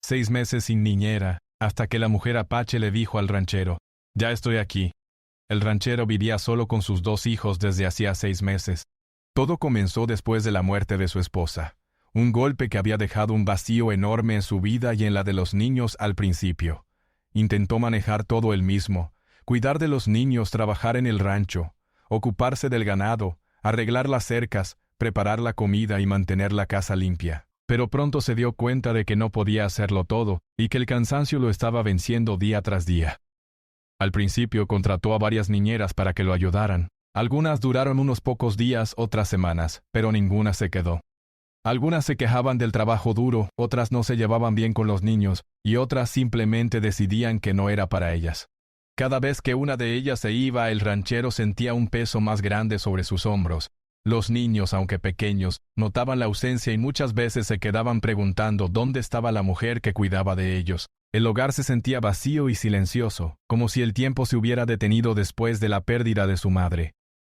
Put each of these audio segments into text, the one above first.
6 meses sin niñera, hasta que la mujer Apache le dijo al ranchero: «Ya estoy aquí». El ranchero vivía solo con sus 2 hijos desde hacía 6 meses. Todo comenzó después de la muerte de su esposa, un golpe que había dejado un vacío enorme en su vida y en la de los niños al principio. Intentó manejar todo él mismo, cuidar de los niños, trabajar en el rancho, ocuparse del ganado, arreglar las cercas, preparar la comida y mantener la casa limpia. Pero pronto se dio cuenta de que no podía hacerlo todo y que el cansancio lo estaba venciendo día tras día. Al principio contrató a varias niñeras para que lo ayudaran. Algunas duraron unos pocos días, otras semanas, pero ninguna se quedó. Algunas se quejaban del trabajo duro, otras no se llevaban bien con los niños, y otras simplemente decidían que no era para ellas. Cada vez que una de ellas se iba, el ranchero sentía un peso más grande sobre sus hombros. Los niños, aunque pequeños, notaban la ausencia y muchas veces se quedaban preguntando dónde estaba la mujer que cuidaba de ellos. El hogar se sentía vacío y silencioso, como si el tiempo se hubiera detenido después de la pérdida de su madre.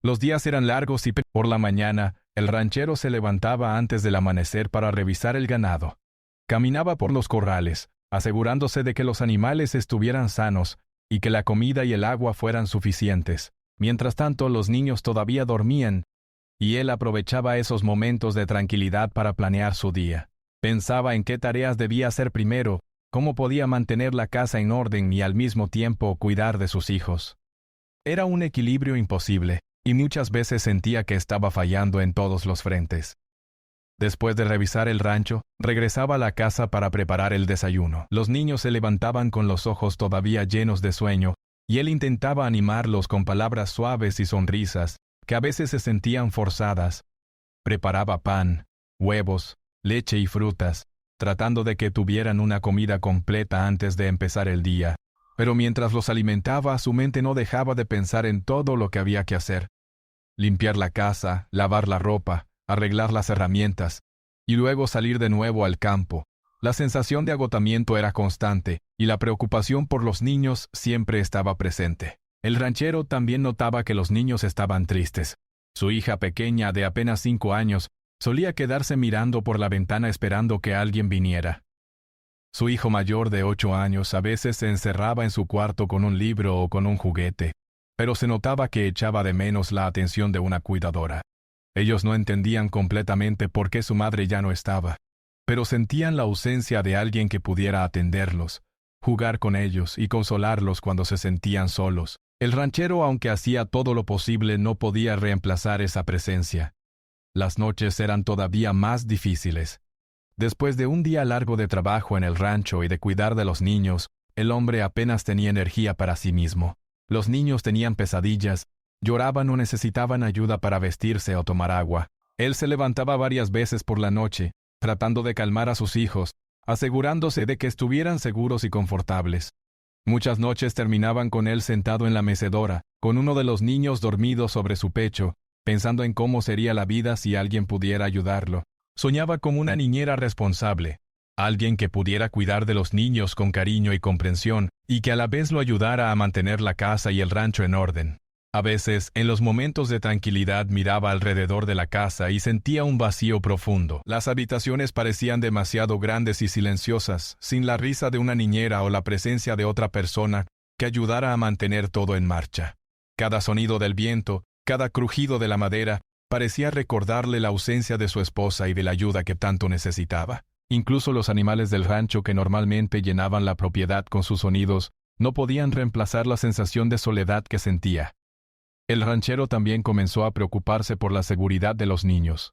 Los días eran largos y por la mañana, el ranchero se levantaba antes del amanecer para revisar el ganado. Caminaba por los corrales, asegurándose de que los animales estuvieran sanos y que la comida y el agua fueran suficientes. Mientras tanto, los niños todavía dormían, y él aprovechaba esos momentos de tranquilidad para planear su día. Pensaba en qué tareas debía hacer primero, cómo podía mantener la casa en orden y al mismo tiempo cuidar de sus hijos. Era un equilibrio imposible, y muchas veces sentía que estaba fallando en todos los frentes. Después de revisar el rancho, regresaba a la casa para preparar el desayuno. Los niños se levantaban con los ojos todavía llenos de sueño, y él intentaba animarlos con palabras suaves y sonrisas, que a veces se sentían forzadas. Preparaba pan, huevos, leche y frutas, tratando de que tuvieran una comida completa antes de empezar el día. Pero mientras los alimentaba, su mente no dejaba de pensar en todo lo que había que hacer. Limpiar la casa, lavar la ropa, arreglar las herramientas, y luego salir de nuevo al campo. La sensación de agotamiento era constante, y la preocupación por los niños siempre estaba presente. El ranchero también notaba que los niños estaban tristes. Su hija pequeña, de apenas 5 años, solía quedarse mirando por la ventana esperando que alguien viniera. Su hijo mayor de 8 años a veces se encerraba en su cuarto con un libro o con un juguete, pero se notaba que echaba de menos la atención de una cuidadora. Ellos no entendían completamente por qué su madre ya no estaba, pero sentían la ausencia de alguien que pudiera atenderlos, jugar con ellos y consolarlos cuando se sentían solos. El ranchero, aunque hacía todo lo posible, no podía reemplazar esa presencia. Las noches eran todavía más difíciles. Después de un día largo de trabajo en el rancho y de cuidar de los niños, el hombre apenas tenía energía para sí mismo. Los niños tenían pesadillas, lloraban o necesitaban ayuda para vestirse o tomar agua. Él se levantaba varias veces por la noche, tratando de calmar a sus hijos, asegurándose de que estuvieran seguros y confortables. Muchas noches terminaban con él sentado en la mecedora, con uno de los niños dormido sobre su pecho, pensando en cómo sería la vida si alguien pudiera ayudarlo. Soñaba como una niñera responsable, alguien que pudiera cuidar de los niños con cariño y comprensión, y que a la vez lo ayudara a mantener la casa y el rancho en orden. A veces, en los momentos de tranquilidad, miraba alrededor de la casa y sentía un vacío profundo. Las habitaciones parecían demasiado grandes y silenciosas, sin la risa de una niñera o la presencia de otra persona que ayudara a mantener todo en marcha. Cada sonido del viento, cada crujido de la madera, parecía recordarle la ausencia de su esposa y de la ayuda que tanto necesitaba. Incluso los animales del rancho que normalmente llenaban la propiedad con sus sonidos, no podían reemplazar la sensación de soledad que sentía. El ranchero también comenzó a preocuparse por la seguridad de los niños.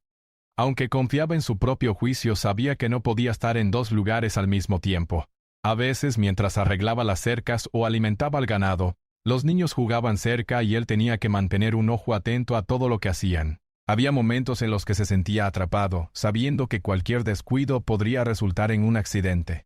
Aunque confiaba en su propio juicio, sabía que no podía estar en 2 lugares al mismo tiempo. A veces, mientras arreglaba las cercas o alimentaba al ganado, los niños jugaban cerca y él tenía que mantener un ojo atento a todo lo que hacían. Había momentos en los que se sentía atrapado, sabiendo que cualquier descuido podría resultar en un accidente.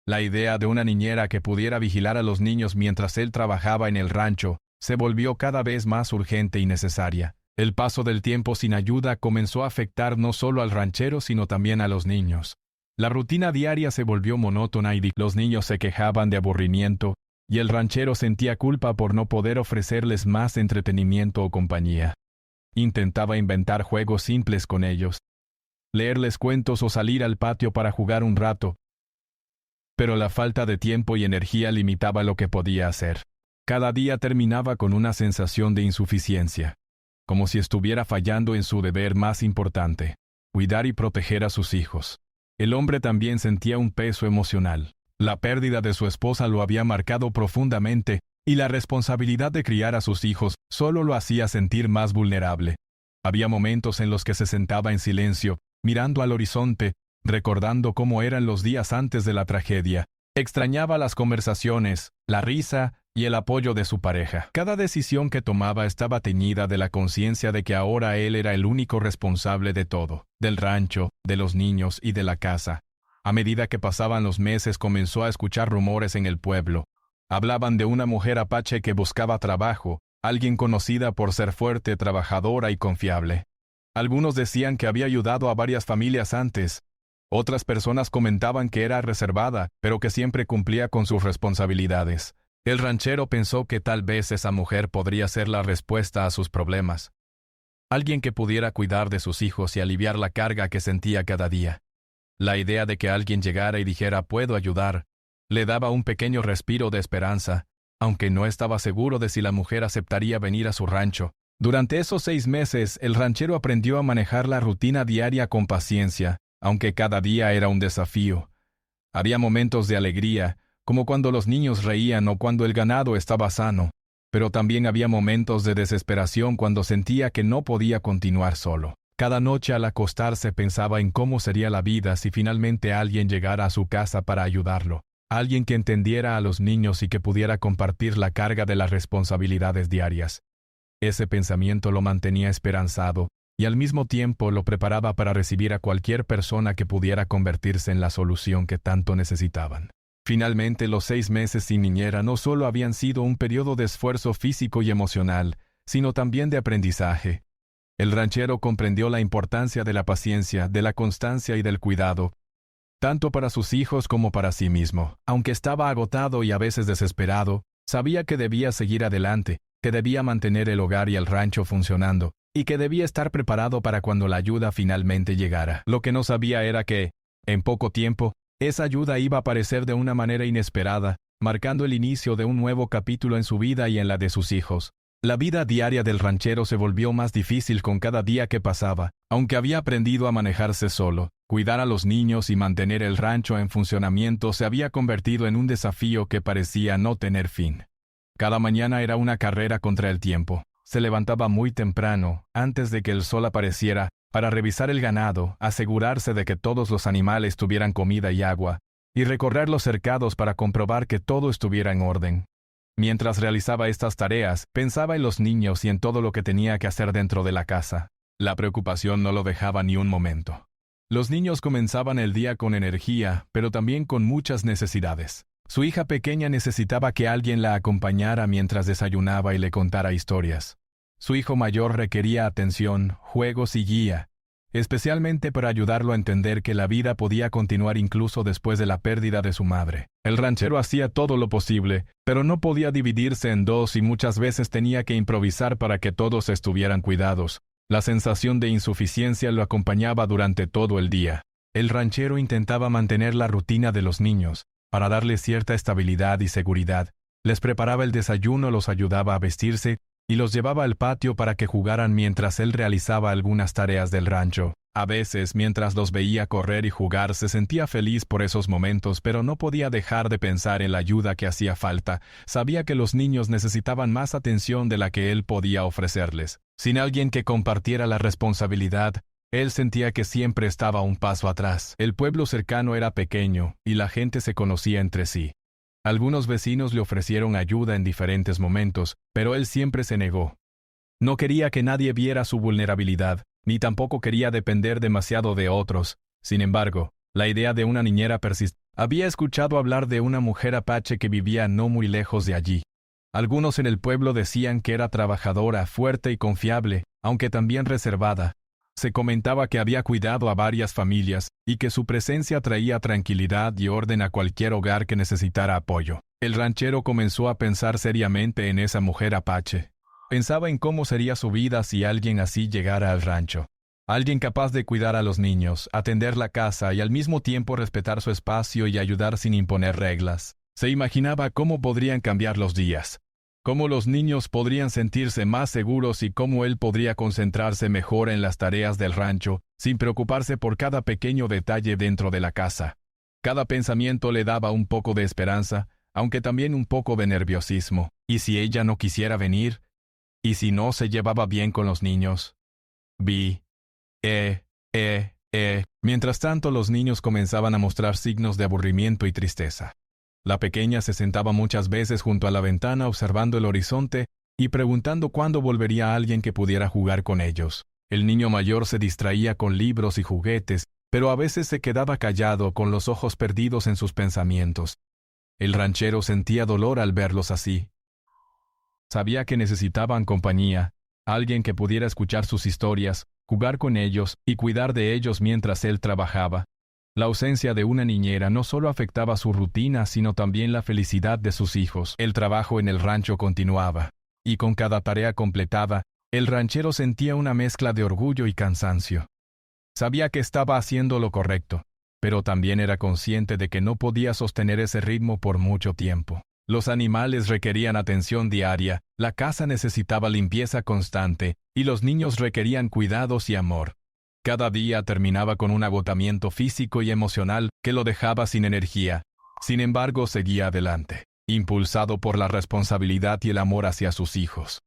La idea de una niñera que pudiera vigilar a los niños mientras él trabajaba en el rancho se volvió cada vez más urgente y necesaria. El paso del tiempo sin ayuda comenzó a afectar no solo al ranchero sino también a los niños. La rutina diaria se volvió monótona y los niños se quejaban de aburrimiento, y el ranchero sentía culpa por no poder ofrecerles más entretenimiento o compañía. Intentaba inventar juegos simples con ellos, leerles cuentos o salir al patio para jugar un rato, pero la falta de tiempo y energía limitaba lo que podía hacer. Cada día terminaba con una sensación de insuficiencia, como si estuviera fallando en su deber más importante, cuidar y proteger a sus hijos. El hombre también sentía un peso emocional. La pérdida de su esposa lo había marcado profundamente, y la responsabilidad de criar a sus hijos solo lo hacía sentir más vulnerable. Había momentos en los que se sentaba en silencio, mirando al horizonte, recordando cómo eran los días antes de la tragedia. Extrañaba las conversaciones, la risa y el apoyo de su pareja. Cada decisión que tomaba estaba teñida de la conciencia de que ahora él era el único responsable de todo, del rancho, de los niños y de la casa. A medida que pasaban los meses comenzó a escuchar rumores en el pueblo. Hablaban de una mujer apache que buscaba trabajo, alguien conocida por ser fuerte, trabajadora y confiable. Algunos decían que había ayudado a varias familias antes. Otras personas comentaban que era reservada, pero que siempre cumplía con sus responsabilidades. El ranchero pensó que tal vez esa mujer podría ser la respuesta a sus problemas. Alguien que pudiera cuidar de sus hijos y aliviar la carga que sentía cada día. La idea de que alguien llegara y dijera «puedo ayudar» le daba un pequeño respiro de esperanza, aunque no estaba seguro de si la mujer aceptaría venir a su rancho. Durante esos 6 meses, el ranchero aprendió a manejar la rutina diaria con paciencia, aunque cada día era un desafío. Había momentos de alegría, como cuando los niños reían o cuando el ganado estaba sano, pero también había momentos de desesperación cuando sentía que no podía continuar solo. Cada noche al acostarse pensaba en cómo sería la vida si finalmente alguien llegara a su casa para ayudarlo. Alguien que entendiera a los niños y que pudiera compartir la carga de las responsabilidades diarias. Ese pensamiento lo mantenía esperanzado y al mismo tiempo lo preparaba para recibir a cualquier persona que pudiera convertirse en la solución que tanto necesitaban. Finalmente, los 6 meses sin niñera no solo habían sido un periodo de esfuerzo físico y emocional, sino también de aprendizaje. El ranchero comprendió la importancia de la paciencia, de la constancia y del cuidado, tanto para sus hijos como para sí mismo. Aunque estaba agotado y a veces desesperado, sabía que debía seguir adelante, que debía mantener el hogar y el rancho funcionando, y que debía estar preparado para cuando la ayuda finalmente llegara. Lo que no sabía era que, en poco tiempo, esa ayuda iba a aparecer de una manera inesperada, marcando el inicio de un nuevo capítulo en su vida y en la de sus hijos. La vida diaria del ranchero se volvió más difícil con cada día que pasaba, aunque había aprendido a manejarse solo. Cuidar a los niños y mantener el rancho en funcionamiento se había convertido en un desafío que parecía no tener fin. Cada mañana era una carrera contra el tiempo. Se levantaba muy temprano, antes de que el sol apareciera, para revisar el ganado, asegurarse de que todos los animales tuvieran comida y agua, y recorrer los cercados para comprobar que todo estuviera en orden. Mientras realizaba estas tareas, pensaba en los niños y en todo lo que tenía que hacer dentro de la casa. La preocupación no lo dejaba ni un momento. Los niños comenzaban el día con energía, pero también con muchas necesidades. Su hija pequeña necesitaba que alguien la acompañara mientras desayunaba y le contara historias. Su hijo mayor requería atención, juegos y guía, especialmente para ayudarlo a entender que la vida podía continuar incluso después de la pérdida de su madre. El ranchero hacía todo lo posible, pero no podía dividirse en dos y muchas veces tenía que improvisar para que todos estuvieran cuidados. La sensación de insuficiencia lo acompañaba durante todo el día. El ranchero intentaba mantener la rutina de los niños, para darles cierta estabilidad y seguridad. Les preparaba el desayuno, los ayudaba a vestirse, y los llevaba al patio para que jugaran mientras él realizaba algunas tareas del rancho. A veces, mientras los veía correr y jugar, se sentía feliz por esos momentos, pero no podía dejar de pensar en la ayuda que hacía falta. Sabía que los niños necesitaban más atención de la que él podía ofrecerles. Sin alguien que compartiera la responsabilidad, él sentía que siempre estaba un paso atrás. El pueblo cercano era pequeño, y la gente se conocía entre sí. Algunos vecinos le ofrecieron ayuda en diferentes momentos, pero él siempre se negó. No quería que nadie viera su vulnerabilidad, ni tampoco quería depender demasiado de otros. Sin embargo, la idea de una niñera persistía. Había escuchado hablar de una mujer apache que vivía no muy lejos de allí. Algunos en el pueblo decían que era trabajadora, fuerte y confiable, aunque también reservada. Se comentaba que había cuidado a varias familias y que su presencia traía tranquilidad y orden a cualquier hogar que necesitara apoyo. El ranchero comenzó a pensar seriamente en esa mujer apache. Pensaba en cómo sería su vida si alguien así llegara al rancho. Alguien capaz de cuidar a los niños, atender la casa y al mismo tiempo respetar su espacio y ayudar sin imponer reglas. Se imaginaba cómo podrían cambiar los días, cómo los niños podrían sentirse más seguros y cómo él podría concentrarse mejor en las tareas del rancho, sin preocuparse por cada pequeño detalle dentro de la casa. Cada pensamiento le daba un poco de esperanza, aunque también un poco de nerviosismo. ¿Y si ella no quisiera venir? ¿Y si no se llevaba bien con los niños? Mientras tanto, los niños comenzaban a mostrar signos de aburrimiento y tristeza. La pequeña se sentaba muchas veces junto a la ventana observando el horizonte y preguntando cuándo volvería alguien que pudiera jugar con ellos. El niño mayor se distraía con libros y juguetes, pero a veces se quedaba callado con los ojos perdidos en sus pensamientos. El ranchero sentía dolor al verlos así. Sabía que necesitaban compañía, alguien que pudiera escuchar sus historias, jugar con ellos y cuidar de ellos mientras él trabajaba. La ausencia de una niñera no solo afectaba su rutina, sino también la felicidad de sus hijos. El trabajo en el rancho continuaba, y con cada tarea completada, el ranchero sentía una mezcla de orgullo y cansancio. Sabía que estaba haciendo lo correcto, pero también era consciente de que no podía sostener ese ritmo por mucho tiempo. Los animales requerían atención diaria, la casa necesitaba limpieza constante, y los niños requerían cuidados y amor. Cada día terminaba con un agotamiento físico y emocional que lo dejaba sin energía. Sin embargo, seguía adelante, impulsado por la responsabilidad y el amor hacia sus hijos.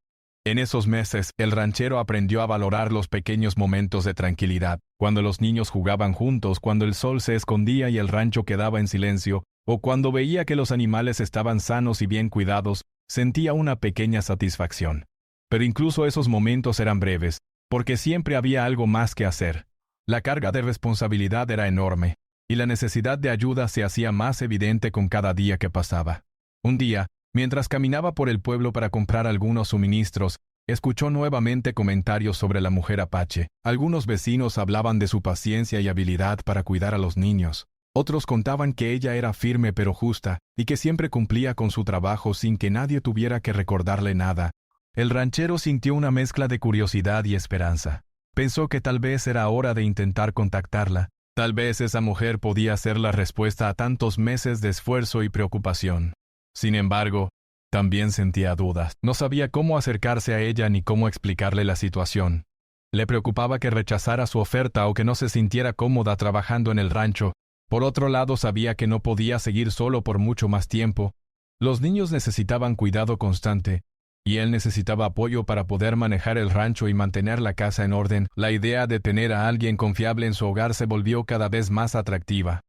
En esos meses, el ranchero aprendió a valorar los pequeños momentos de tranquilidad, cuando los niños jugaban juntos, cuando el sol se escondía y el rancho quedaba en silencio, o cuando veía que los animales estaban sanos y bien cuidados, sentía una pequeña satisfacción. Pero incluso esos momentos eran breves, porque siempre había algo más que hacer. La carga de responsabilidad era enorme, y la necesidad de ayuda se hacía más evidente con cada día que pasaba. Un día, mientras caminaba por el pueblo para comprar algunos suministros, escuchó nuevamente comentarios sobre la mujer apache. Algunos vecinos hablaban de su paciencia y habilidad para cuidar a los niños. Otros contaban que ella era firme pero justa, y que siempre cumplía con su trabajo sin que nadie tuviera que recordarle nada. El ranchero sintió una mezcla de curiosidad y esperanza. Pensó que tal vez era hora de intentar contactarla. Tal vez esa mujer podía ser la respuesta a tantos meses de esfuerzo y preocupación. Sin embargo, también sentía dudas. No sabía cómo acercarse a ella ni cómo explicarle la situación. Le preocupaba que rechazara su oferta o que no se sintiera cómoda trabajando en el rancho. Por otro lado, sabía que no podía seguir solo por mucho más tiempo. Los niños necesitaban cuidado constante, y él necesitaba apoyo para poder manejar el rancho y mantener la casa en orden. La idea de tener a alguien confiable en su hogar se volvió cada vez más atractiva,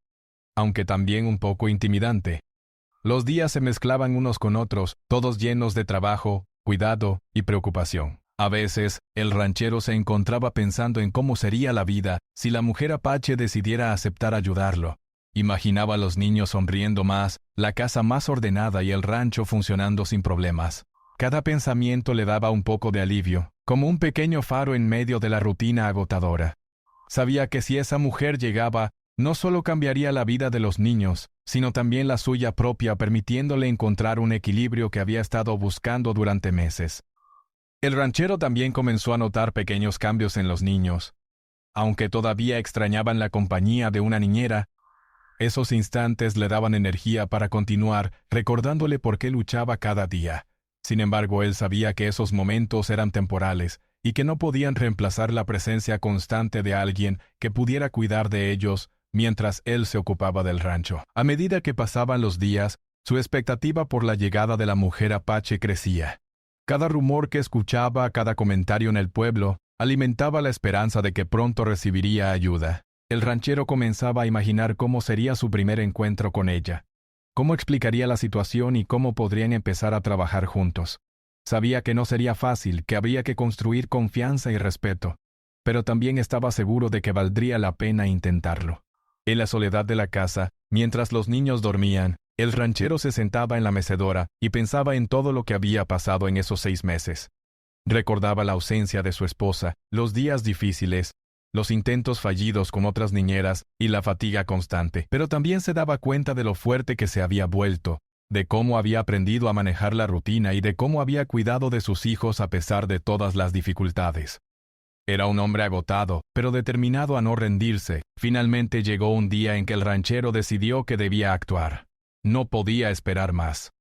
aunque también un poco intimidante. Los días se mezclaban unos con otros, todos llenos de trabajo, cuidado y preocupación. A veces, el ranchero se encontraba pensando en cómo sería la vida si la mujer apache decidiera aceptar ayudarlo. Imaginaba a los niños sonriendo más, la casa más ordenada y el rancho funcionando sin problemas. Cada pensamiento le daba un poco de alivio, como un pequeño faro en medio de la rutina agotadora. Sabía que si esa mujer llegaba, no solo cambiaría la vida de los niños, sino también la suya propia, permitiéndole encontrar un equilibrio que había estado buscando durante meses. El ranchero también comenzó a notar pequeños cambios en los niños. Aunque todavía extrañaban la compañía de una niñera, esos instantes le daban energía para continuar, recordándole por qué luchaba cada día. Sin embargo, él sabía que esos momentos eran temporales y que no podían reemplazar la presencia constante de alguien que pudiera cuidar de ellos mientras él se ocupaba del rancho. A medida que pasaban los días, su expectativa por la llegada de la mujer apache crecía. Cada rumor que escuchaba, cada comentario en el pueblo, alimentaba la esperanza de que pronto recibiría ayuda. El ranchero comenzaba a imaginar cómo sería su primer encuentro con ella, cómo explicaría la situación y cómo podrían empezar a trabajar juntos. Sabía que no sería fácil, que habría que construir confianza y respeto, pero también estaba seguro de que valdría la pena intentarlo. En la soledad de la casa, mientras los niños dormían, el ranchero se sentaba en la mecedora y pensaba en todo lo que había pasado en esos 6 meses. Recordaba la ausencia de su esposa, los días difíciles, los intentos fallidos con otras niñeras y la fatiga constante, pero también se daba cuenta de lo fuerte que se había vuelto, de cómo había aprendido a manejar la rutina y de cómo había cuidado de sus hijos a pesar de todas las dificultades. Era un hombre agotado, pero determinado a no rendirse. Finalmente llegó un día en que el ranchero decidió que debía actuar. No podía esperar más.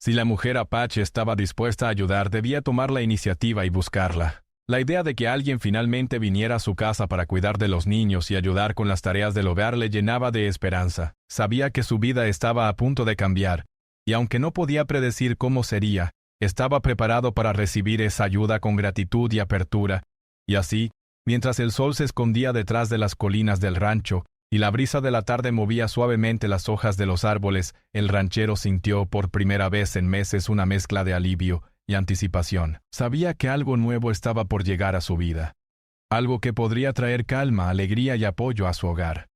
Si la mujer Apache estaba dispuesta a ayudar, debía tomar la iniciativa y buscarla. La idea de que alguien finalmente viniera a su casa para cuidar de los niños y ayudar con las tareas del hogar le llenaba de esperanza. Sabía que su vida estaba a punto de cambiar, y aunque no podía predecir cómo sería, estaba preparado para recibir esa ayuda con gratitud y apertura. Y así, mientras el sol se escondía detrás de las colinas del rancho, y la brisa de la tarde movía suavemente las hojas de los árboles, el ranchero sintió por primera vez en meses una mezcla de alivio y anticipación. Sabía que algo nuevo estaba por llegar a su vida. Algo que podría traer calma, alegría y apoyo a su hogar.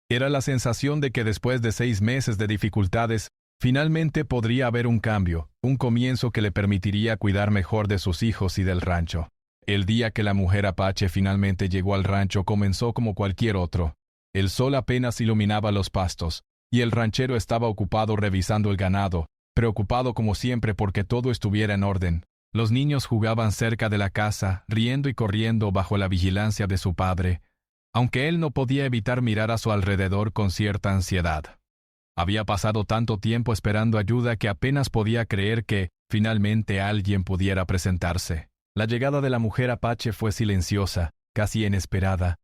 Era la sensación de que después de 6 meses de dificultades, finalmente podría haber un cambio, un comienzo que le permitiría cuidar mejor de sus hijos y del rancho. El día que la mujer Apache finalmente llegó al rancho comenzó como cualquier otro. El sol apenas iluminaba los pastos, y el ranchero estaba ocupado revisando el ganado, preocupado como siempre porque todo estuviera en orden. Los niños jugaban cerca de la casa, riendo y corriendo bajo la vigilancia de su padre, aunque él no podía evitar mirar a su alrededor con cierta ansiedad. Había pasado tanto tiempo esperando ayuda que apenas podía creer que, finalmente, alguien pudiera presentarse. La llegada de la mujer Apache fue silenciosa, casi inesperada.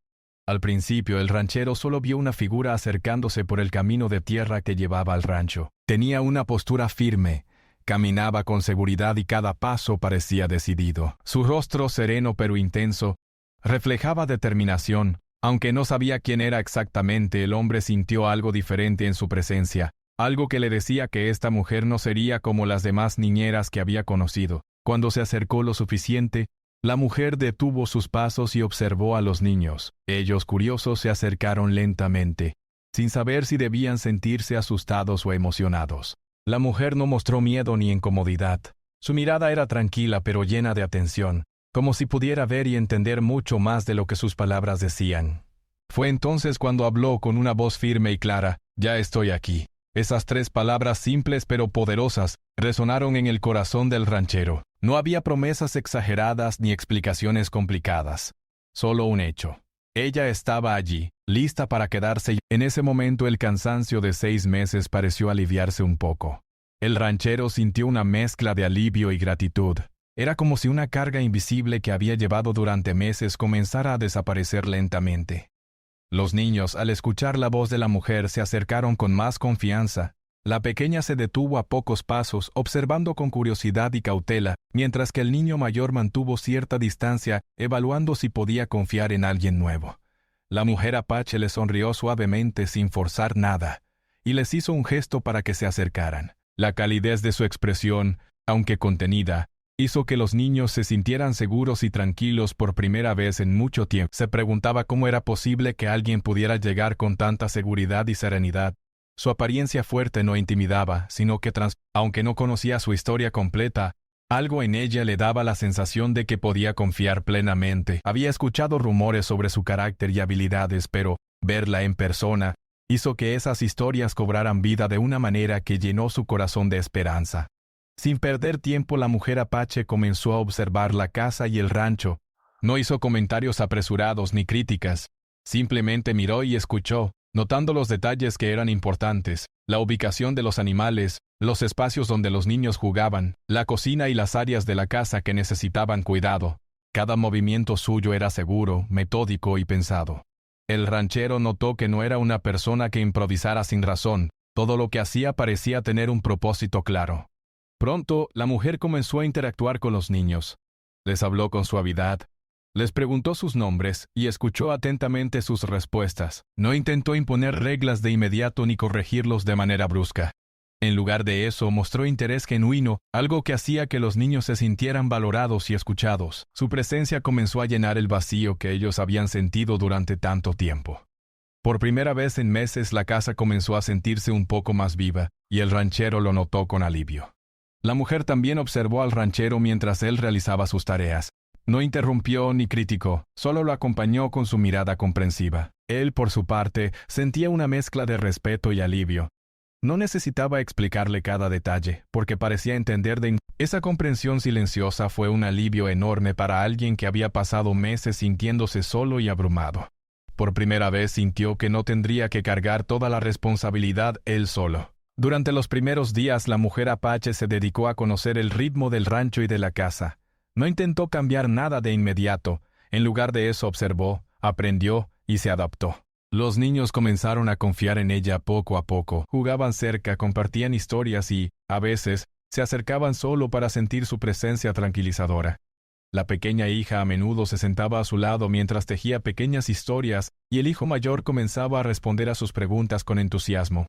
Al principio, el ranchero solo vio una figura acercándose por el camino de tierra que llevaba al rancho. Tenía una postura firme, caminaba con seguridad y cada paso parecía decidido. Su rostro, sereno pero intenso, reflejaba determinación. Aunque no sabía quién era exactamente, el hombre sintió algo diferente en su presencia, algo que le decía que esta mujer no sería como las demás niñeras que había conocido. Cuando se acercó lo suficiente, la mujer detuvo sus pasos y observó a los niños. Ellos, curiosos, se acercaron lentamente, sin saber si debían sentirse asustados o emocionados. La mujer no mostró miedo ni incomodidad. Su mirada era tranquila pero llena de atención, como si pudiera ver y entender mucho más de lo que sus palabras decían. Fue entonces cuando habló con una voz firme y clara: «Ya estoy aquí». Esas 3 palabras simples pero poderosas resonaron en el corazón del ranchero. No había promesas exageradas ni explicaciones complicadas. Solo un hecho. Ella estaba allí, lista para quedarse, y en ese momento el cansancio de 6 meses pareció aliviarse un poco. El ranchero sintió una mezcla de alivio y gratitud. Era como si una carga invisible que había llevado durante meses comenzara a desaparecer lentamente. Los niños, al escuchar la voz de la mujer, se acercaron con más confianza. La pequeña se detuvo a pocos pasos, observando con curiosidad y cautela, mientras que el niño mayor mantuvo cierta distancia, evaluando si podía confiar en alguien nuevo. La mujer Apache le sonrió suavemente sin forzar nada, y les hizo un gesto para que se acercaran. La calidez de su expresión, aunque contenida, hizo que los niños se sintieran seguros y tranquilos por primera vez en mucho tiempo. Se preguntaba cómo era posible que alguien pudiera llegar con tanta seguridad y serenidad. Su apariencia fuerte no intimidaba, sino que aunque no conocía su historia completa, algo en ella le daba la sensación de que podía confiar plenamente. Había escuchado rumores sobre su carácter y habilidades, pero verla en persona hizo que esas historias cobraran vida de una manera que llenó su corazón de esperanza. Sin perder tiempo, la mujer Apache comenzó a observar la casa y el rancho. No hizo comentarios apresurados ni críticas. Simplemente miró y escuchó, notando los detalles que eran importantes: la ubicación de los animales, los espacios donde los niños jugaban, la cocina y las áreas de la casa que necesitaban cuidado. Cada movimiento suyo era seguro, metódico y pensado. El ranchero notó que no era una persona que improvisara sin razón. Todo lo que hacía parecía tener un propósito claro. Pronto, la mujer comenzó a interactuar con los niños. Les habló con suavidad, les preguntó sus nombres y escuchó atentamente sus respuestas. No intentó imponer reglas de inmediato ni corregirlos de manera brusca. En lugar de eso, mostró interés genuino, algo que hacía que los niños se sintieran valorados y escuchados. Su presencia comenzó a llenar el vacío que ellos habían sentido durante tanto tiempo. Por primera vez en meses, la casa comenzó a sentirse un poco más viva, y el ranchero lo notó con alivio. La mujer también observó al ranchero mientras él realizaba sus tareas. No interrumpió ni criticó, solo lo acompañó con su mirada comprensiva. Él, por su parte, sentía una mezcla de respeto y alivio. No necesitaba explicarle cada detalle, porque parecía entender Esa comprensión silenciosa fue un alivio enorme para alguien que había pasado meses sintiéndose solo y abrumado. Por primera vez sintió que no tendría que cargar toda la responsabilidad él solo. Durante los primeros días, la mujer apache se dedicó a conocer el ritmo del rancho y de la casa. No intentó cambiar nada de inmediato. En lugar de eso observó, aprendió y se adaptó. Los niños comenzaron a confiar en ella poco a poco. Jugaban cerca, compartían historias y, a veces, se acercaban solo para sentir su presencia tranquilizadora. La pequeña hija a menudo se sentaba a su lado mientras tejía pequeñas historias y el hijo mayor comenzaba a responder a sus preguntas con entusiasmo.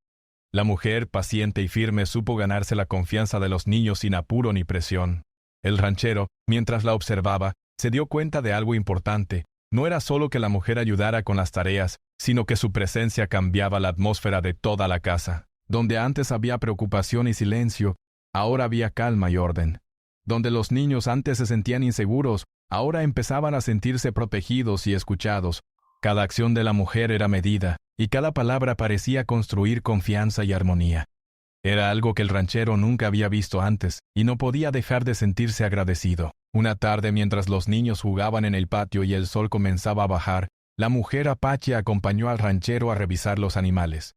La mujer, paciente y firme, supo ganarse la confianza de los niños sin apuro ni presión. El ranchero, mientras la observaba, se dio cuenta de algo importante. No era solo que la mujer ayudara con las tareas, sino que su presencia cambiaba la atmósfera de toda la casa. Donde antes había preocupación y silencio, ahora había calma y orden. Donde los niños antes se sentían inseguros, ahora empezaban a sentirse protegidos y escuchados. Cada acción de la mujer era medida, y cada palabra parecía construir confianza y armonía. Era algo que el ranchero nunca había visto antes, y no podía dejar de sentirse agradecido. Una tarde, mientras los niños jugaban en el patio y el sol comenzaba a bajar, la mujer apache acompañó al ranchero a revisar los animales.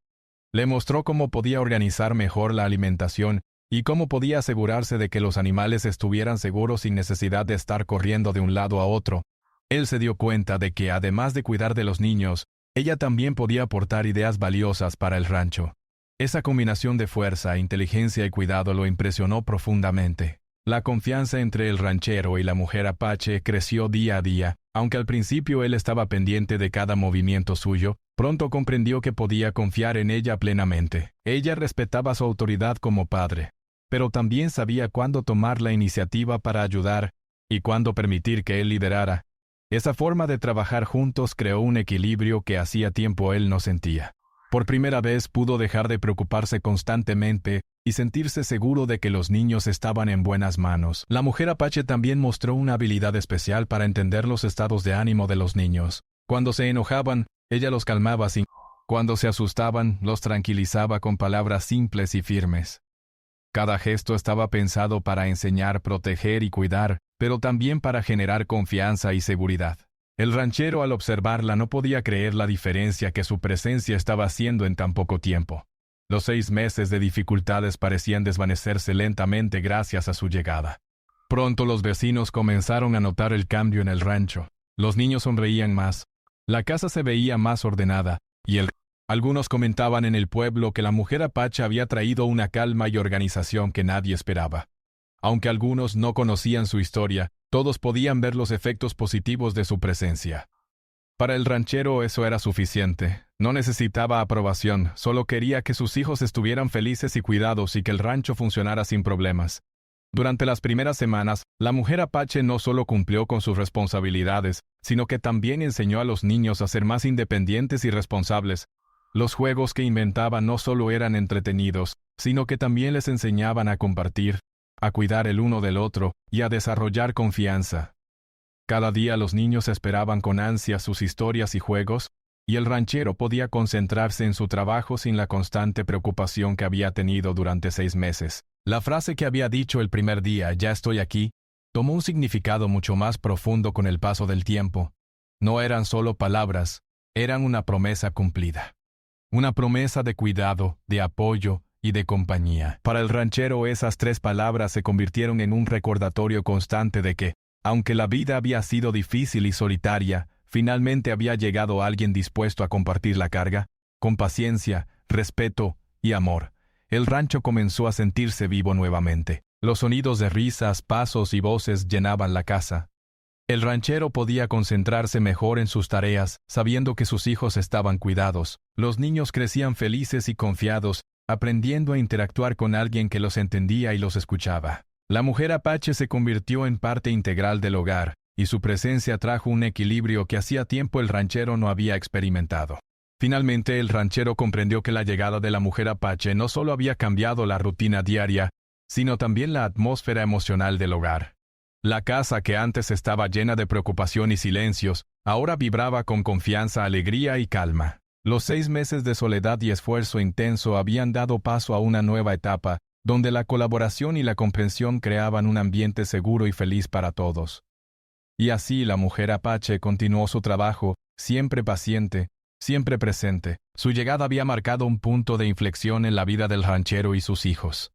Le mostró cómo podía organizar mejor la alimentación y cómo podía asegurarse de que los animales estuvieran seguros sin necesidad de estar corriendo de un lado a otro. Él se dio cuenta de que, además de cuidar de los niños, ella también podía aportar ideas valiosas para el rancho. Esa combinación de fuerza, inteligencia y cuidado lo impresionó profundamente. La confianza entre el ranchero y la mujer apache creció día a día. Aunque al principio él estaba pendiente de cada movimiento suyo, pronto comprendió que podía confiar en ella plenamente. Ella respetaba su autoridad como padre, pero también sabía cuándo tomar la iniciativa para ayudar y cuándo permitir que él liderara. Esa forma de trabajar juntos creó un equilibrio que hacía tiempo él no sentía. Por primera vez pudo dejar de preocuparse constantemente y sentirse seguro de que los niños estaban en buenas manos. La mujer apache también mostró una habilidad especial para entender los estados de ánimo de los niños. Cuando se enojaban, ella los calmaba cuando se asustaban, los tranquilizaba con palabras simples y firmes. Cada gesto estaba pensado para enseñar, proteger y cuidar, pero también para generar confianza y seguridad. El ranchero, al observarla, no podía creer la diferencia que su presencia estaba haciendo en tan poco tiempo. Los 6 meses de dificultades parecían desvanecerse lentamente gracias a su llegada. Pronto los vecinos comenzaron a notar el cambio en el rancho. Los niños sonreían más. La casa se veía más ordenada, y algunos comentaban en el pueblo que la mujer apache había traído una calma y organización que nadie esperaba. Aunque algunos no conocían su historia, todos podían ver los efectos positivos de su presencia. Para el ranchero eso era suficiente. No necesitaba aprobación, solo quería que sus hijos estuvieran felices y cuidados y que el rancho funcionara sin problemas. Durante las primeras semanas, la mujer apache no solo cumplió con sus responsabilidades, sino que también enseñó a los niños a ser más independientes y responsables. Los juegos que inventaba no solo eran entretenidos, sino que también les enseñaban a compartir, a cuidar el uno del otro y a desarrollar confianza. Cada día los niños esperaban con ansia sus historias y juegos, y el ranchero podía concentrarse en su trabajo sin la constante preocupación que había tenido durante 6 meses. La frase que había dicho el primer día, "ya estoy aquí", tomó un significado mucho más profundo con el paso del tiempo. No eran solo palabras, eran una promesa cumplida. Una promesa de cuidado, de apoyo y de compañía. Para el ranchero esas 3 palabras se convirtieron en un recordatorio constante de que, aunque la vida había sido difícil y solitaria, finalmente había llegado alguien dispuesto a compartir la carga, con paciencia, respeto y amor. El rancho comenzó a sentirse vivo nuevamente. Los sonidos de risas, pasos y voces llenaban la casa. El ranchero podía concentrarse mejor en sus tareas, sabiendo que sus hijos estaban cuidados. Los niños crecían felices y confiados, aprendiendo a interactuar con alguien que los entendía y los escuchaba. La mujer apache se convirtió en parte integral del hogar, y su presencia trajo un equilibrio que hacía tiempo el ranchero no había experimentado. Finalmente, el ranchero comprendió que la llegada de la mujer apache no solo había cambiado la rutina diaria, sino también la atmósfera emocional del hogar. La casa, que antes estaba llena de preocupación y silencios, ahora vibraba con confianza, alegría y calma. Los 6 meses de soledad y esfuerzo intenso habían dado paso a una nueva etapa, donde la colaboración y la comprensión creaban un ambiente seguro y feliz para todos. Y así la mujer Apache continuó su trabajo, siempre paciente, siempre presente. Su llegada había marcado un punto de inflexión en la vida del ranchero y sus hijos.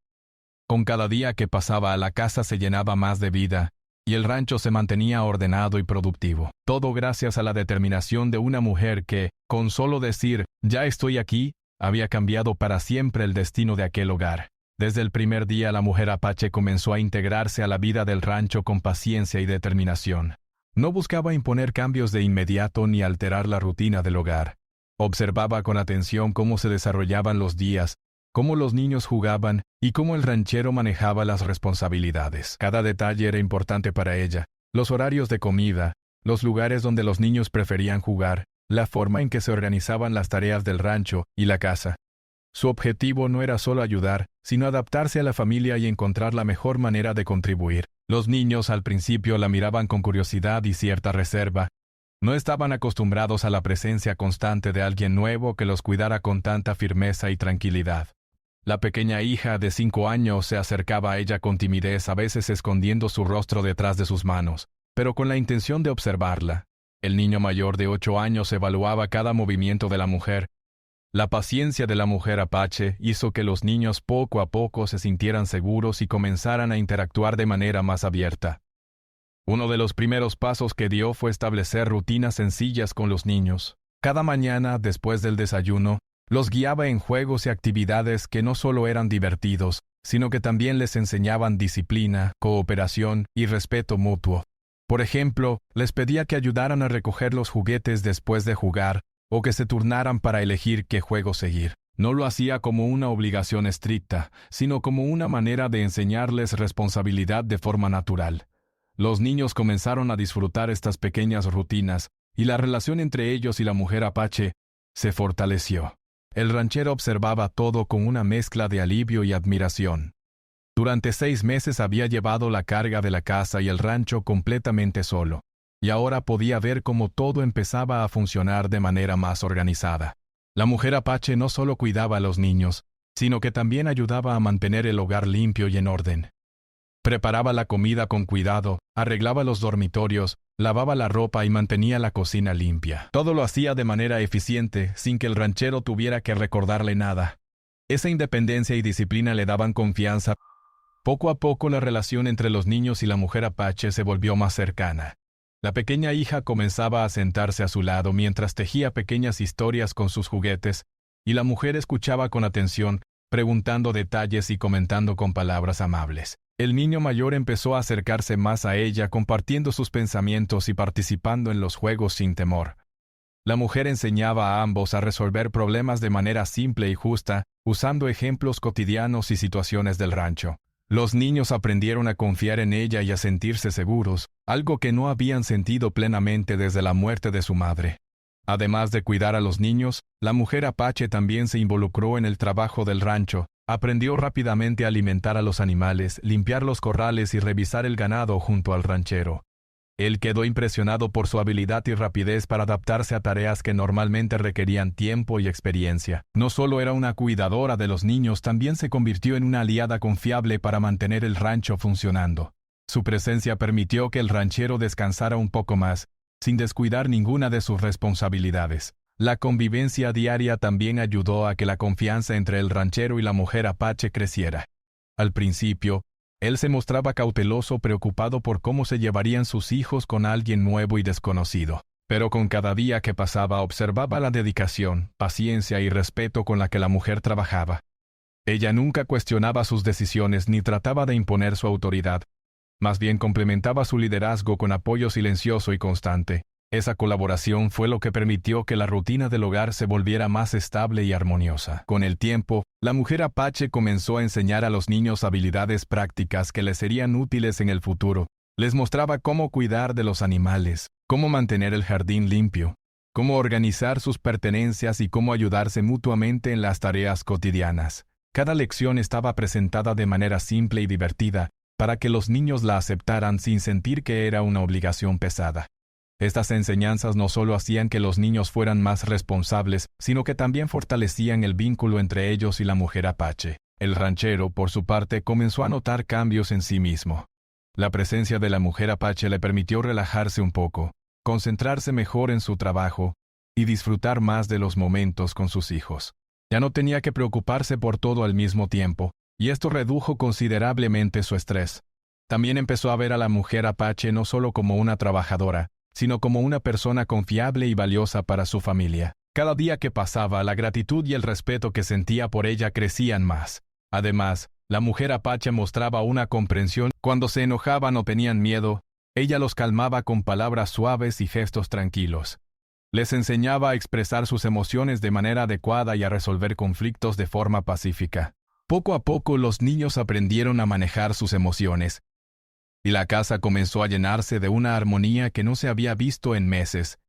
Con cada día que pasaba, la casa se llenaba más de vida, y el rancho se mantenía ordenado y productivo. Todo gracias a la determinación de una mujer que, con solo decir, «ya estoy aquí», había cambiado para siempre el destino de aquel hogar. Desde el primer día la mujer Apache comenzó a integrarse a la vida del rancho con paciencia y determinación. No buscaba imponer cambios de inmediato ni alterar la rutina del hogar. Observaba con atención cómo se desarrollaban los días, cómo los niños jugaban y cómo el ranchero manejaba las responsabilidades. Cada detalle era importante para ella: los horarios de comida, los lugares donde los niños preferían jugar, la forma en que se organizaban las tareas del rancho y la casa. Su objetivo no era solo ayudar, sino adaptarse a la familia y encontrar la mejor manera de contribuir. Los niños al principio la miraban con curiosidad y cierta reserva. No estaban acostumbrados a la presencia constante de alguien nuevo que los cuidara con tanta firmeza y tranquilidad. La pequeña hija de 5 años se acercaba a ella con timidez, a veces escondiendo su rostro detrás de sus manos, pero con la intención de observarla. El niño mayor de 8 años evaluaba cada movimiento de la mujer. La paciencia de la mujer Apache hizo que los niños poco a poco se sintieran seguros y comenzaran a interactuar de manera más abierta. Uno de los primeros pasos que dio fue establecer rutinas sencillas con los niños. Cada mañana, después del desayuno, los guiaba en juegos y actividades que no solo eran divertidos, sino que también les enseñaban disciplina, cooperación y respeto mutuo. Por ejemplo, les pedía que ayudaran a recoger los juguetes después de jugar, o que se turnaran para elegir qué juego seguir. No lo hacía como una obligación estricta, sino como una manera de enseñarles responsabilidad de forma natural. Los niños comenzaron a disfrutar estas pequeñas rutinas, y la relación entre ellos y la mujer Apache se fortaleció. El ranchero observaba todo con una mezcla de alivio y admiración. Durante 6 meses había llevado la carga de la casa y el rancho completamente solo, y ahora podía ver cómo todo empezaba a funcionar de manera más organizada. La mujer Apache no solo cuidaba a los niños, sino que también ayudaba a mantener el hogar limpio y en orden. Preparaba la comida con cuidado, arreglaba los dormitorios, lavaba la ropa y mantenía la cocina limpia. Todo lo hacía de manera eficiente, sin que el ranchero tuviera que recordarle nada. Esa independencia y disciplina le daban confianza. Poco a poco la relación entre los niños y la mujer Apache se volvió más cercana. La pequeña hija comenzaba a sentarse a su lado mientras tejía pequeñas historias con sus juguetes, y la mujer escuchaba con atención, preguntando detalles y comentando con palabras amables. El niño mayor empezó a acercarse más a ella, compartiendo sus pensamientos y participando en los juegos sin temor. La mujer enseñaba a ambos a resolver problemas de manera simple y justa, usando ejemplos cotidianos y situaciones del rancho. Los niños aprendieron a confiar en ella y a sentirse seguros, algo que no habían sentido plenamente desde la muerte de su madre. Además de cuidar a los niños, la mujer Apache también se involucró en el trabajo del rancho. Aprendió rápidamente a alimentar a los animales, limpiar los corrales y revisar el ganado junto al ranchero. Él quedó impresionado por su habilidad y rapidez para adaptarse a tareas que normalmente requerían tiempo y experiencia. No solo era una cuidadora de los niños, también se convirtió en una aliada confiable para mantener el rancho funcionando. Su presencia permitió que el ranchero descansara un poco más, sin descuidar ninguna de sus responsabilidades. La convivencia diaria también ayudó a que la confianza entre el ranchero y la mujer Apache creciera. Al principio, él se mostraba cauteloso, preocupado por cómo se llevarían sus hijos con alguien nuevo y desconocido. Pero con cada día que pasaba observaba la dedicación, paciencia y respeto con la que la mujer trabajaba. Ella nunca cuestionaba sus decisiones ni trataba de imponer su autoridad. Más bien complementaba su liderazgo con apoyo silencioso y constante. Esa colaboración fue lo que permitió que la rutina del hogar se volviera más estable y armoniosa. Con el tiempo, la mujer Apache comenzó a enseñar a los niños habilidades prácticas que les serían útiles en el futuro. Les mostraba cómo cuidar de los animales, cómo mantener el jardín limpio, cómo organizar sus pertenencias y cómo ayudarse mutuamente en las tareas cotidianas. Cada lección estaba presentada de manera simple y divertida, para que los niños la aceptaran sin sentir que era una obligación pesada. Estas enseñanzas no solo hacían que los niños fueran más responsables, sino que también fortalecían el vínculo entre ellos y la mujer apache. El ranchero, por su parte, comenzó a notar cambios en sí mismo. La presencia de la mujer apache le permitió relajarse un poco, concentrarse mejor en su trabajo y disfrutar más de los momentos con sus hijos. Ya no tenía que preocuparse por todo al mismo tiempo, y esto redujo considerablemente su estrés. También empezó a ver a la mujer apache no solo como una trabajadora, sino como una persona confiable y valiosa para su familia. Cada día que pasaba, la gratitud y el respeto que sentía por ella crecían más. Además, la mujer apache mostraba una comprensión. Cuando se enojaban o tenían miedo, ella los calmaba con palabras suaves y gestos tranquilos. Les enseñaba a expresar sus emociones de manera adecuada y a resolver conflictos de forma pacífica. Poco a poco los niños aprendieron a manejar sus emociones, y la casa comenzó a llenarse de una armonía que no se había visto en meses.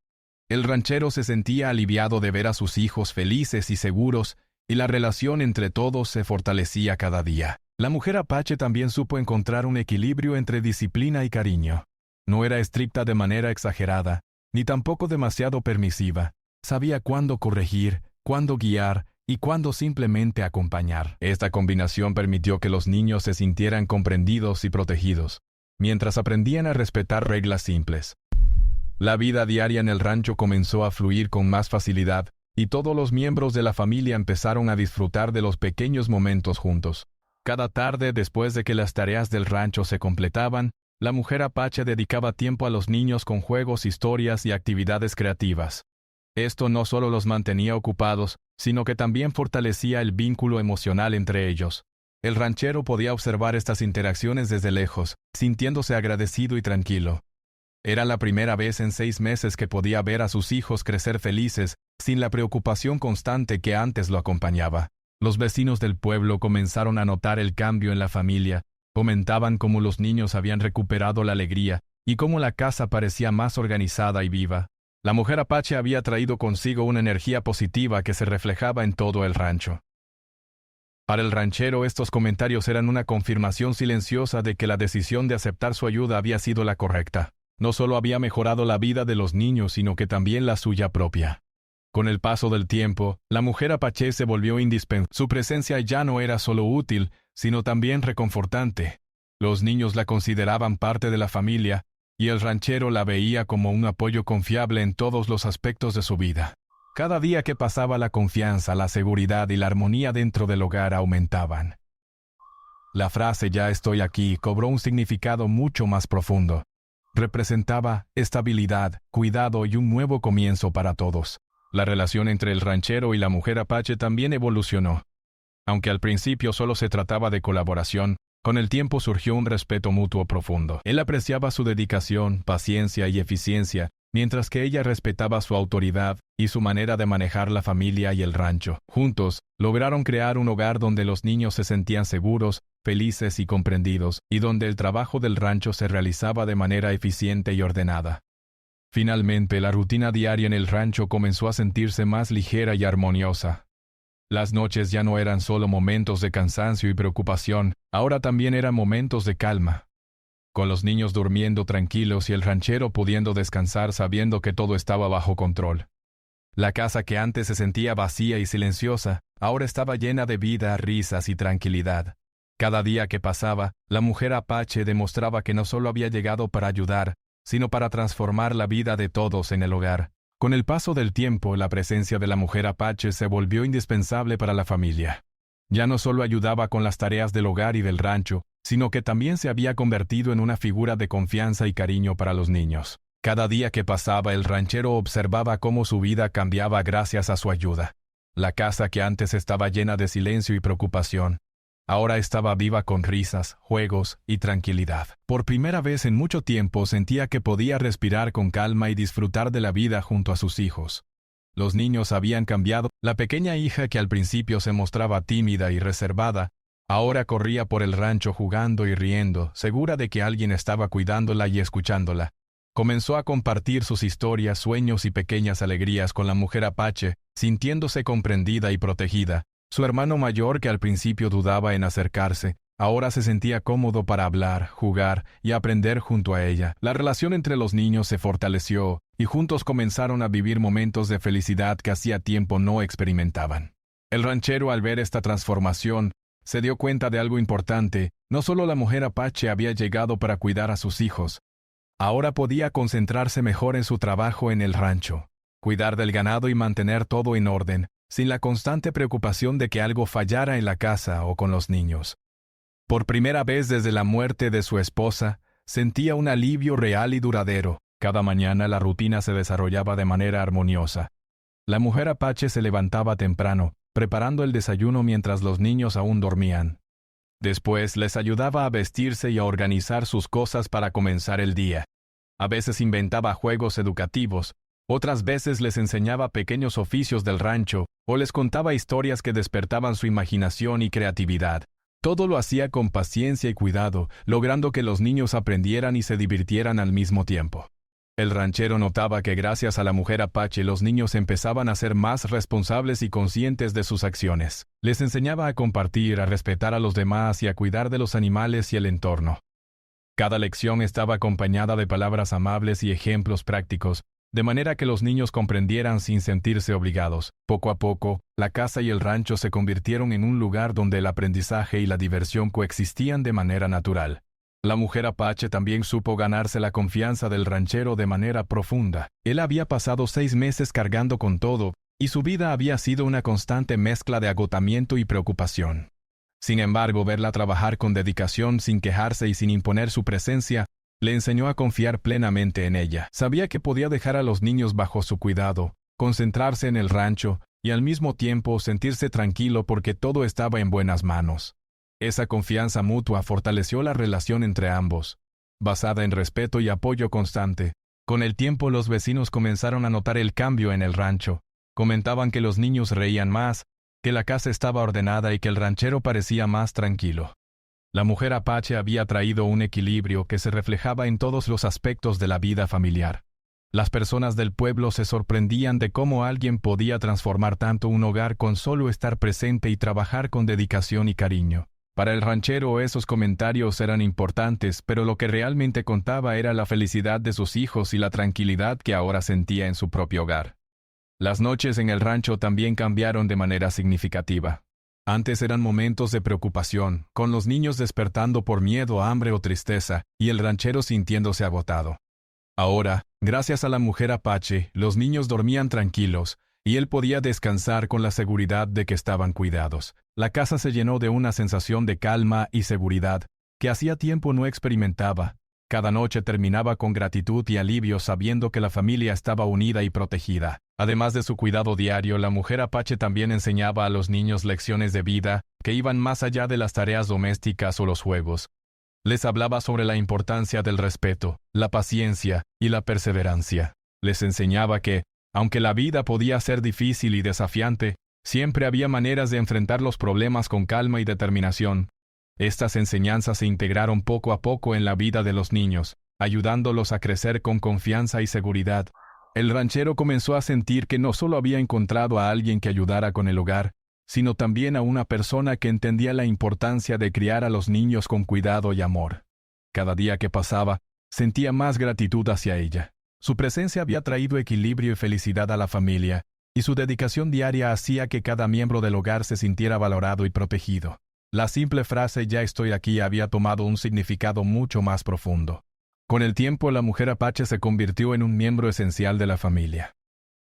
El ranchero se sentía aliviado de ver a sus hijos felices y seguros, y la relación entre todos se fortalecía cada día. La mujer apache también supo encontrar un equilibrio entre disciplina y cariño. No era estricta de manera exagerada, ni tampoco demasiado permisiva. Sabía cuándo corregir, cuándo guiar y cuándo simplemente acompañar. Esta combinación permitió que los niños se sintieran comprendidos y protegidos, mientras aprendían a respetar reglas simples. La vida diaria en el rancho comenzó a fluir con más facilidad, y todos los miembros de la familia empezaron a disfrutar de los pequeños momentos juntos. Cada tarde, después de que las tareas del rancho se completaban, la mujer apache dedicaba tiempo a los niños con juegos, historias y actividades creativas. Esto no solo los mantenía ocupados, sino que también fortalecía el vínculo emocional entre ellos. El ranchero podía observar estas interacciones desde lejos, sintiéndose agradecido y tranquilo. Era la primera vez en 6 meses que podía ver a sus hijos crecer felices, sin la preocupación constante que antes lo acompañaba. Los vecinos del pueblo comenzaron a notar el cambio en la familia, comentaban cómo los niños habían recuperado la alegría y cómo la casa parecía más organizada y viva. La mujer apache había traído consigo una energía positiva que se reflejaba en todo el rancho. Para el ranchero, estos comentarios eran una confirmación silenciosa de que la decisión de aceptar su ayuda había sido la correcta. No solo había mejorado la vida de los niños, sino que también la suya propia. Con el paso del tiempo, la mujer apache se volvió indispensable. Su presencia ya no era solo útil, sino también reconfortante. Los niños la consideraban parte de la familia, y el ranchero la veía como un apoyo confiable en todos los aspectos de su vida. Cada día que pasaba, la confianza, la seguridad y la armonía dentro del hogar aumentaban. La frase "ya estoy aquí" cobró un significado mucho más profundo. Representaba estabilidad, cuidado y un nuevo comienzo para todos. La relación entre el ranchero y la mujer apache también evolucionó. Aunque al principio solo se trataba de colaboración, con el tiempo surgió un respeto mutuo profundo. Él apreciaba su dedicación, paciencia y eficiencia, mientras que ella respetaba su autoridad y su manera de manejar la familia y el rancho. Juntos, lograron crear un hogar donde los niños se sentían seguros, felices y comprendidos, y donde el trabajo del rancho se realizaba de manera eficiente y ordenada. Finalmente, la rutina diaria en el rancho comenzó a sentirse más ligera y armoniosa. Las noches ya no eran solo momentos de cansancio y preocupación, ahora también eran momentos de calma. Con los niños durmiendo tranquilos y el ranchero pudiendo descansar sabiendo que todo estaba bajo control. La casa que antes se sentía vacía y silenciosa, ahora estaba llena de vida, risas y tranquilidad. Cada día que pasaba, la mujer apache demostraba que no solo había llegado para ayudar, sino para transformar la vida de todos en el hogar. Con el paso del tiempo, la presencia de la mujer apache se volvió indispensable para la familia. Ya no solo ayudaba con las tareas del hogar y del rancho, sino que también se había convertido en una figura de confianza y cariño para los niños. Cada día que pasaba, el ranchero observaba cómo su vida cambiaba gracias a su ayuda. La casa que antes estaba llena de silencio y preocupación, ahora estaba viva con risas, juegos y tranquilidad. Por primera vez en mucho tiempo sentía que podía respirar con calma y disfrutar de la vida junto a sus hijos. Los niños habían cambiado. La pequeña hija que al principio se mostraba tímida y reservada, ahora corría por el rancho jugando y riendo, segura de que alguien estaba cuidándola y escuchándola. Comenzó a compartir sus historias, sueños y pequeñas alegrías con la mujer apache, sintiéndose comprendida y protegida. Su hermano mayor, que al principio dudaba en acercarse, Ahora se sentía cómodo para hablar, jugar y aprender junto a ella. La relación entre los niños se fortaleció y juntos comenzaron a vivir momentos de felicidad que hacía tiempo no experimentaban. El ranchero, al ver esta transformación, se dio cuenta de algo importante. No solo la mujer apache había llegado para cuidar a sus hijos. Ahora podía concentrarse mejor en su trabajo en el rancho, cuidar del ganado y mantener todo en orden, sin la constante preocupación de que algo fallara en la casa o con los niños. Por primera vez desde la muerte de su esposa, sentía un alivio real y duradero. Cada mañana la rutina se desarrollaba de manera armoniosa. La mujer apache se levantaba temprano, preparando el desayuno mientras los niños aún dormían. Después les ayudaba a vestirse y a organizar sus cosas para comenzar el día. A veces inventaba juegos educativos, otras veces les enseñaba pequeños oficios del rancho o les contaba historias que despertaban su imaginación y creatividad. Todo lo hacía con paciencia y cuidado, logrando que los niños aprendieran y se divirtieran al mismo tiempo. El ranchero notaba que gracias a la mujer apache los niños empezaban a ser más responsables y conscientes de sus acciones. Les enseñaba a compartir, a respetar a los demás y a cuidar de los animales y el entorno. Cada lección estaba acompañada de palabras amables y ejemplos prácticos, de manera que los niños comprendieran sin sentirse obligados. Poco a poco, la casa y el rancho se convirtieron en un lugar donde el aprendizaje y la diversión coexistían de manera natural. La mujer apache también supo ganarse la confianza del ranchero de manera profunda. Él había pasado 6 meses cargando con todo, y su vida había sido una constante mezcla de agotamiento y preocupación. Sin embargo, verla trabajar con dedicación, sin quejarse y sin imponer su presencia, le enseñó a confiar plenamente en ella. Sabía que podía dejar a los niños bajo su cuidado, concentrarse en el rancho y al mismo tiempo sentirse tranquilo porque todo estaba en buenas manos. Esa confianza mutua fortaleció la relación entre ambos, basada en respeto y apoyo constante. Con el tiempo los vecinos comenzaron a notar el cambio en el rancho. Comentaban que los niños reían más, que la casa estaba ordenada y que el ranchero parecía más tranquilo. La mujer apache había traído un equilibrio que se reflejaba en todos los aspectos de la vida familiar. Las personas del pueblo se sorprendían de cómo alguien podía transformar tanto un hogar con solo estar presente y trabajar con dedicación y cariño. Para el ranchero esos comentarios eran importantes, pero lo que realmente contaba era la felicidad de sus hijos y la tranquilidad que ahora sentía en su propio hogar. Las noches en el rancho también cambiaron de manera significativa. Antes eran momentos de preocupación, con los niños despertando por miedo, hambre o tristeza, y el ranchero sintiéndose agotado. Ahora, gracias a la mujer apache, los niños dormían tranquilos, y él podía descansar con la seguridad de que estaban cuidados. La casa se llenó de una sensación de calma y seguridad que hacía tiempo no experimentaba. Cada noche terminaba con gratitud y alivio sabiendo que la familia estaba unida y protegida. Además de su cuidado diario, la mujer apache también enseñaba a los niños lecciones de vida que iban más allá de las tareas domésticas o los juegos. Les hablaba sobre la importancia del respeto, la paciencia y la perseverancia. Les enseñaba que, aunque la vida podía ser difícil y desafiante, siempre había maneras de enfrentar los problemas con calma y determinación. Estas enseñanzas se integraron poco a poco en la vida de los niños, ayudándolos a crecer con confianza y seguridad. El ranchero comenzó a sentir que no solo había encontrado a alguien que ayudara con el hogar, sino también a una persona que entendía la importancia de criar a los niños con cuidado y amor. Cada día que pasaba, sentía más gratitud hacia ella. Su presencia había traído equilibrio y felicidad a la familia, y su dedicación diaria hacía que cada miembro del hogar se sintiera valorado y protegido. La simple frase «ya estoy aquí» había tomado un significado mucho más profundo. Con el tiempo, la mujer apache se convirtió en un miembro esencial de la familia.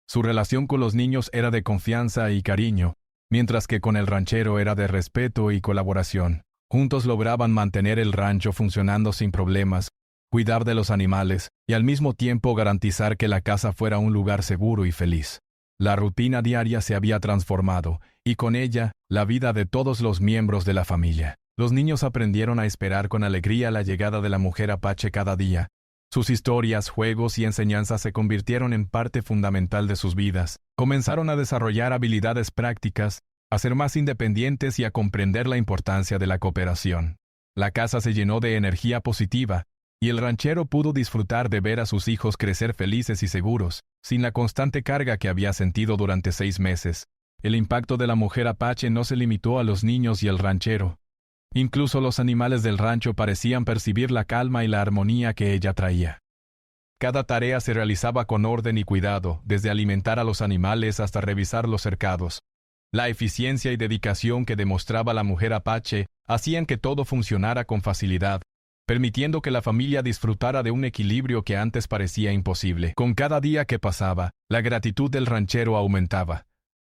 Su relación con los niños era de confianza y cariño, mientras que con el ranchero era de respeto y colaboración. Juntos lograban mantener el rancho funcionando sin problemas, cuidar de los animales y al mismo tiempo garantizar que la casa fuera un lugar seguro y feliz. La rutina diaria se había transformado, y con ella, la vida de todos los miembros de la familia. Los niños aprendieron a esperar con alegría la llegada de la mujer apache cada día. Sus historias, juegos y enseñanzas se convirtieron en parte fundamental de sus vidas. Comenzaron a desarrollar habilidades prácticas, a ser más independientes y a comprender la importancia de la cooperación. La casa se llenó de energía positiva, y el ranchero pudo disfrutar de ver a sus hijos crecer felices y seguros, sin la constante carga que había sentido durante 6 meses. El impacto de la mujer apache no se limitó a los niños y el ranchero. Incluso los animales del rancho parecían percibir la calma y la armonía que ella traía. Cada tarea se realizaba con orden y cuidado, desde alimentar a los animales hasta revisar los cercados. La eficiencia y dedicación que demostraba la mujer apache hacían que todo funcionara con facilidad, permitiendo que la familia disfrutara de un equilibrio que antes parecía imposible. Con cada día que pasaba, la gratitud del ranchero aumentaba.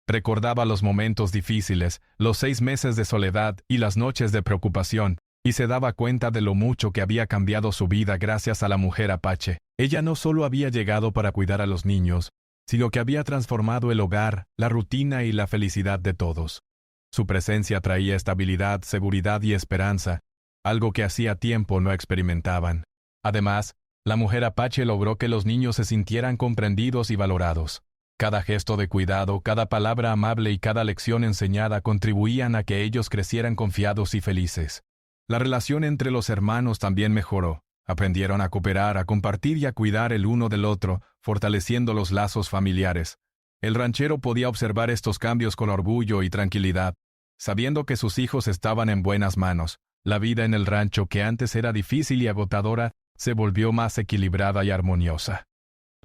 Recordaba los momentos difíciles, los 6 meses de soledad y las noches de preocupación, y se daba cuenta de lo mucho que había cambiado su vida gracias a la mujer apache. Ella no solo había llegado para cuidar a los niños, sino que había transformado el hogar, la rutina y la felicidad de todos. Su presencia traía estabilidad, seguridad y esperanza, algo que hacía tiempo no experimentaban. Además, la mujer apache logró que los niños se sintieran comprendidos y valorados. Cada gesto de cuidado, cada palabra amable y cada lección enseñada contribuían a que ellos crecieran confiados y felices. La relación entre los hermanos también mejoró. Aprendieron a cooperar, a compartir y a cuidar el uno del otro, fortaleciendo los lazos familiares. El ranchero podía observar estos cambios con orgullo y tranquilidad, sabiendo que sus hijos estaban en buenas manos. La vida en el rancho, que antes era difícil y agotadora, se volvió más equilibrada y armoniosa.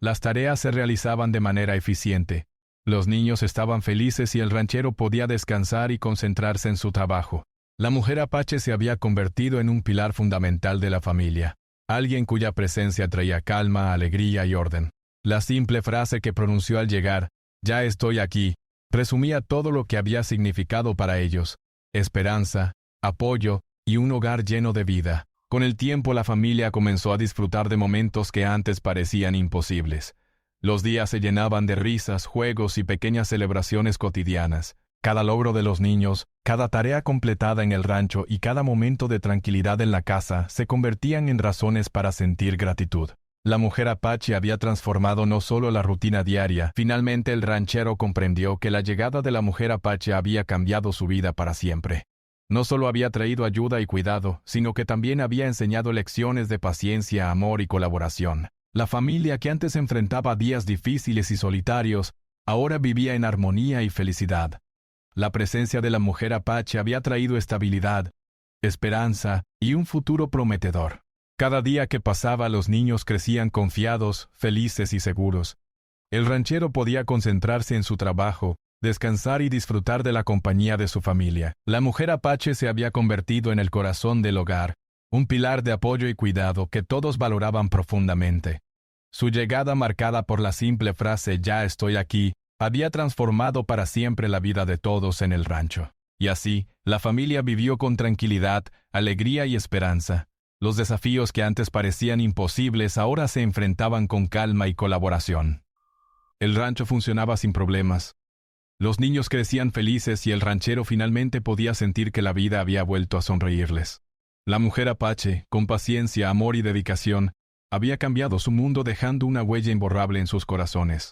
Las tareas se realizaban de manera eficiente. Los niños estaban felices y el ranchero podía descansar y concentrarse en su trabajo. La mujer apache se había convertido en un pilar fundamental de la familia, alguien cuya presencia traía calma, alegría y orden. La simple frase que pronunció al llegar, «Ya estoy aquí», resumía todo lo que había significado para ellos: esperanza, apoyo y un hogar lleno de vida. Con el tiempo la familia comenzó a disfrutar de momentos que antes parecían imposibles. Los días se llenaban de risas, juegos y pequeñas celebraciones cotidianas. Cada logro de los niños, cada tarea completada en el rancho y cada momento de tranquilidad en la casa se convertían en razones para sentir gratitud. La mujer apache había transformado no solo la rutina diaria. Finalmente el ranchero comprendió que la llegada de la mujer apache había cambiado su vida para siempre. No solo había traído ayuda y cuidado, sino que también había enseñado lecciones de paciencia, amor y colaboración. La familia, que antes enfrentaba días difíciles y solitarios, ahora vivía en armonía y felicidad. La presencia de la mujer apache había traído estabilidad, esperanza y un futuro prometedor. Cada día que pasaba, los niños crecían confiados, felices y seguros. El ranchero podía concentrarse en su trabajo, descansar y disfrutar de la compañía de su familia. La mujer apache se había convertido en el corazón del hogar, un pilar de apoyo y cuidado que todos valoraban profundamente. Su llegada, marcada por la simple frase «Ya estoy aquí», había transformado para siempre la vida de todos en el rancho. Y así, la familia vivió con tranquilidad, alegría y esperanza. Los desafíos que antes parecían imposibles ahora se enfrentaban con calma y colaboración. El rancho funcionaba sin problemas. Los niños crecían felices y el ranchero finalmente podía sentir que la vida había vuelto a sonreírles. La mujer apache, con paciencia, amor y dedicación, había cambiado su mundo, dejando una huella imborrable en sus corazones.